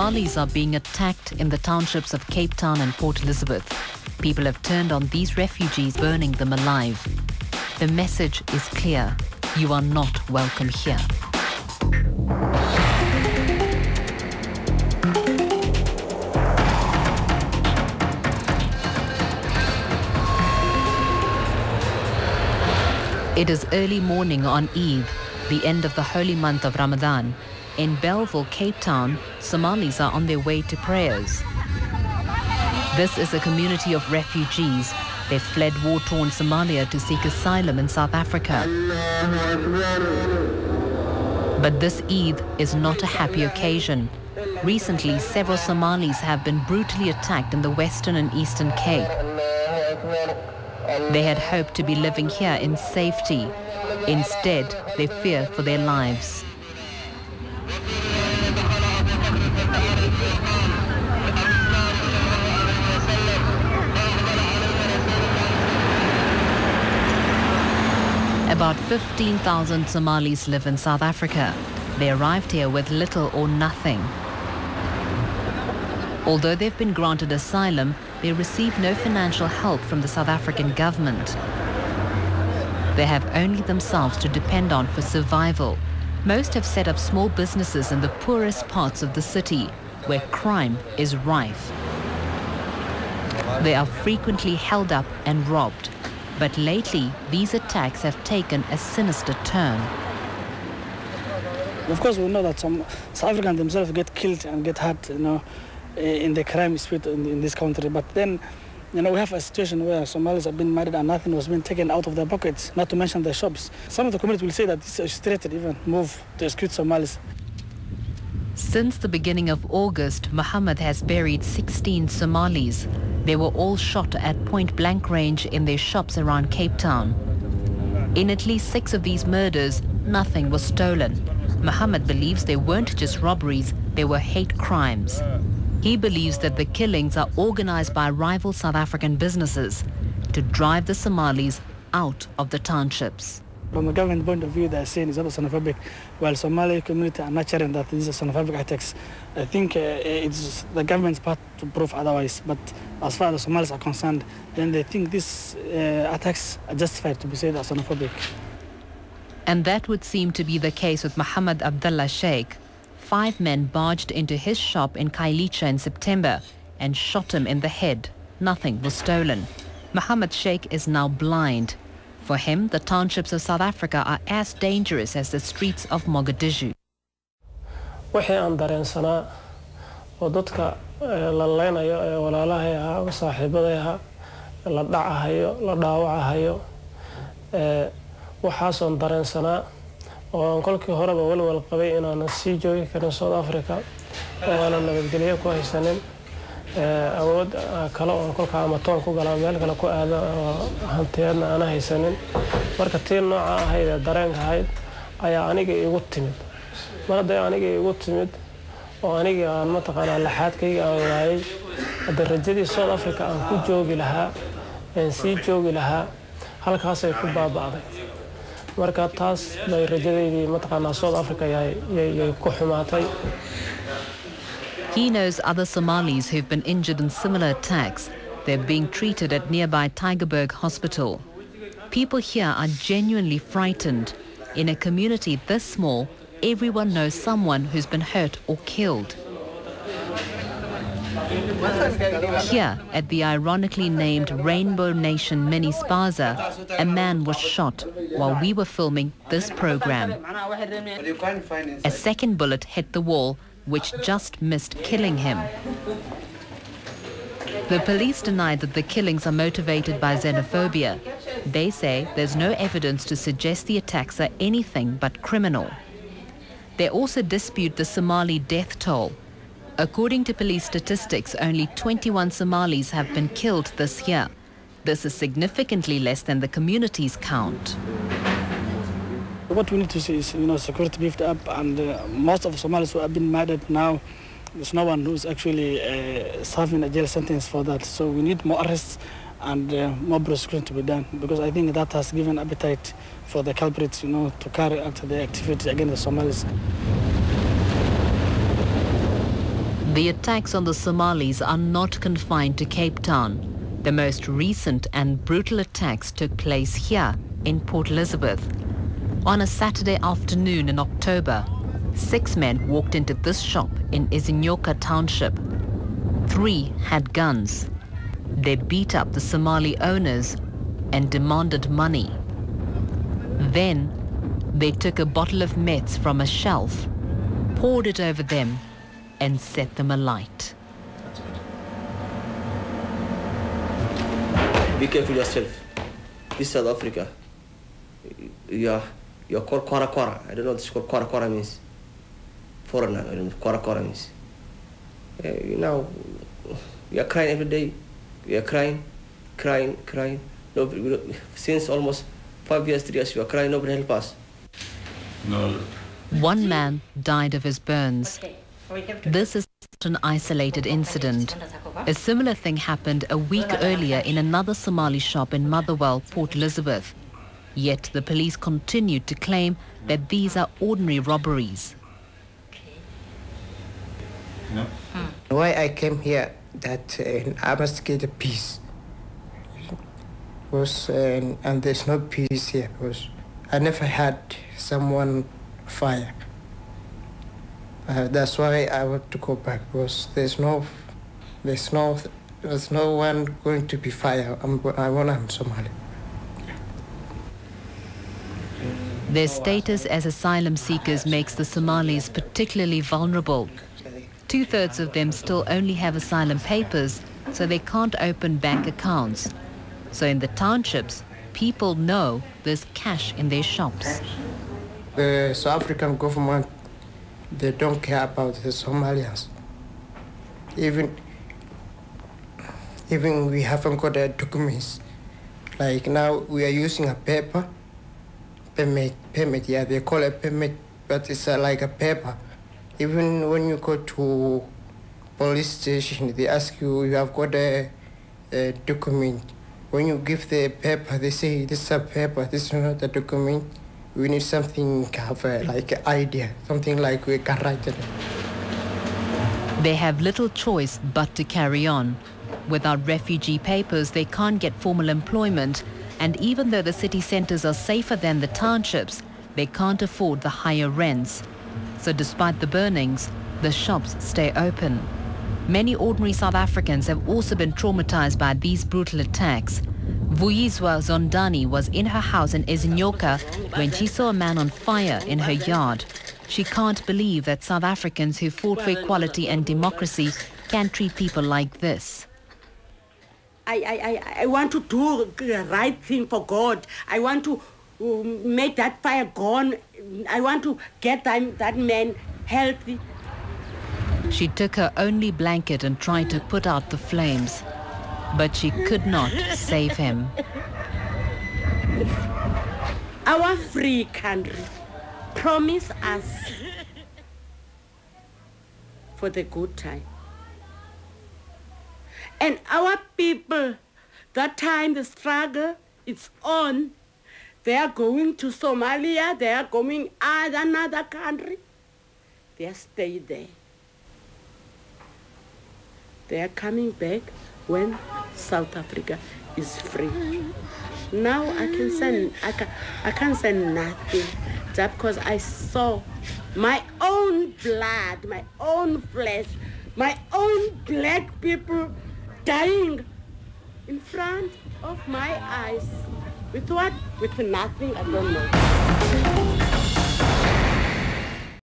Somalis are being attacked in the townships of Cape Town and Port Elizabeth. People have turned on these refugees, burning them alive. The message is clear: you are not welcome here. It is early morning on Eid, the end of the holy month of Ramadan. In Belleville, Cape Town, Somalis are on their way to prayers. This is a community of refugees. They fled war-torn Somalia to seek asylum in South Africa. But this Eid is not a happy occasion. Recently, several Somalis have been brutally attacked in the Western and Eastern Cape. They had hoped to be living here in safety. Instead, they fear for their lives. About 15,000 Somalis live in South Africa. They arrived here with little or nothing. Although they've been granted asylum, they receive no financial help from the South African government. They have only themselves to depend on for survival. Most have set up small businesses in the poorest parts of the city, where crime is rife. They are frequently held up and robbed. But lately, these attacks have taken a sinister turn. Of course, we know that some South Africans themselves get killed and get hurt, in the crime spirit in this country. But then, we have a situation where Somalis have been murdered and nothing was being taken out of their pockets, not to mention their shops. Some of the community will say that this is frustrated, even move to execute Somalis. Since the beginning of August, Muhammad has buried 16 Somalis. They were all shot at point-blank range in their shops around Cape Town. In at least 6 of these murders, nothing was stolen. Muhammad believes they weren't just robberies, they were hate crimes. He believes that the killings are organized by rival South African businesses to drive the Somalis out of the townships. From the government point of view, they are saying it's also xenophobic, while Somali community are not sharing that these are xenophobic attacks. I think it's the government's part to prove otherwise, but as far as the Somalis are concerned, then they think these attacks are justified to be said as xenophobic. And that would seem to be the case with Muhammad Abdullah Sheikh. 5 men barged into his shop in Kailicha in September and shot him in the head. Nothing was stolen. Muhammad Sheikh is now blind. For him, the townships of South Africa are as dangerous as the streets of Mogadishu. wixii aan dareensanaa oo dadka la leenayo ee walaalahay ah saaxiibadaha la dhacahayo la dhaawacahayo waxaas aan dareensanaa oo aan kolkii horeba walwal qabay inaan sii joogi karin South Africa oo aan nabadgelyo ku haysanin awood kale oo kolka ama toon ku galaa meel kale ku aado hanteedna aan haysanin marka tii nooca ahayd dareenka ahayd ayaa aniga igu timid marada aniga igu timid oo aniga aan ma taqaan laxaadkayga aan waayay darajadii South Africa aan ku joogi lahaa aan sii joogi lahaa halkaas ay ku baabaaday marka taas bay rajadeedii ma taqaan South Africa ay ku xumaatay. He knows other Somalis who've been injured in similar attacks. They're being treated at nearby Tygerberg Hospital. People here are genuinely frightened. In a community this small, everyone knows someone who's been hurt or killed. Here, at the ironically named Rainbow Nation Mini Spaza, a man was shot while we were filming this program. A second bullet hit the wall, which just missed killing him. The police denied that the killings are motivated by xenophobia. They say there's no evidence to suggest the attacks are anything but criminal. They also dispute the Somali death toll. According to police statistics, only 21 Somalis have been killed this year. This is significantly less than the community's count. What we need to see is, security beefed up, and most of the Somalis who have been murdered now, there's no one who's actually serving a jail sentence for that. So we need more arrests and more prosecution to be done, because I think that has given appetite for the culprits, to carry out their activities against the Somalis. The attacks on the Somalis are not confined to Cape Town. The most recent and brutal attacks took place here in Port Elizabeth. On a Saturday afternoon in October, 6 men walked into this shop in Izinyoka Township. 3 had guns. They beat up the Somali owners and demanded money. Then they took a bottle of meth from a shelf, poured it over them and set them alight. Be careful yourself. This is South Africa. You're called Kwara Kwara. I don't know what this called Kwara Kwara means. Foreigner, I don't know what Kwara Kwara means. We are crying every day. We are crying. Nobody, since almost 5 years, 3 years, we are crying. Nobody help us. No. 1 man died of his burns. This is not an isolated incident. A similar thing happened a week earlier in another Somali shop in Motherwell, Port Elizabeth. Yet the police continued to claim that these are ordinary robberies. No? Why I came here, that I must get a peace. And there's no peace here because I never had someone fire. That's why I want to go back because there's no one going to be fire. I'm Somali. Their status as asylum seekers makes the Somalis particularly vulnerable. 2/3 of them still only have asylum papers, so they can't open bank accounts. So in the townships, people know there's cash in their shops. The South African government, they don't care about the Somalians. Even we haven't got the documents. Like now we are using a permit, yeah, they call it permit, but it's like a paper. Even when you go to police station, they ask you, you have got a document. When you give the paper, they say, this is a paper, this is not a document. We need something, like an idea, something like we can write it. They have little choice but to carry on. Without refugee papers, they can't get formal employment, and even though the city centres are safer than the townships, they can't afford the higher rents. So despite the burnings, the shops stay open. Many ordinary South Africans have also been traumatized by these brutal attacks. Vuyiswa Zondani was in her house in Izinyoka when she saw a man on fire in her yard. She can't believe that South Africans who fought for equality and democracy can treat people like this. I want to do the right thing for God. I want to make that fire gone. I want to get that man healthy. She took her only blanket and tried to put out the flames, but she could not save him. Our free country promised us for the good time. And our people, that time the struggle is on. They are going to Somalia, they are going another country. They are staying there. They are coming back when South Africa is free. Now I can't say nothing, just because I saw my own blood, my own flesh, my own black people dying in front of my eyes. With what? With nothing, I don't know.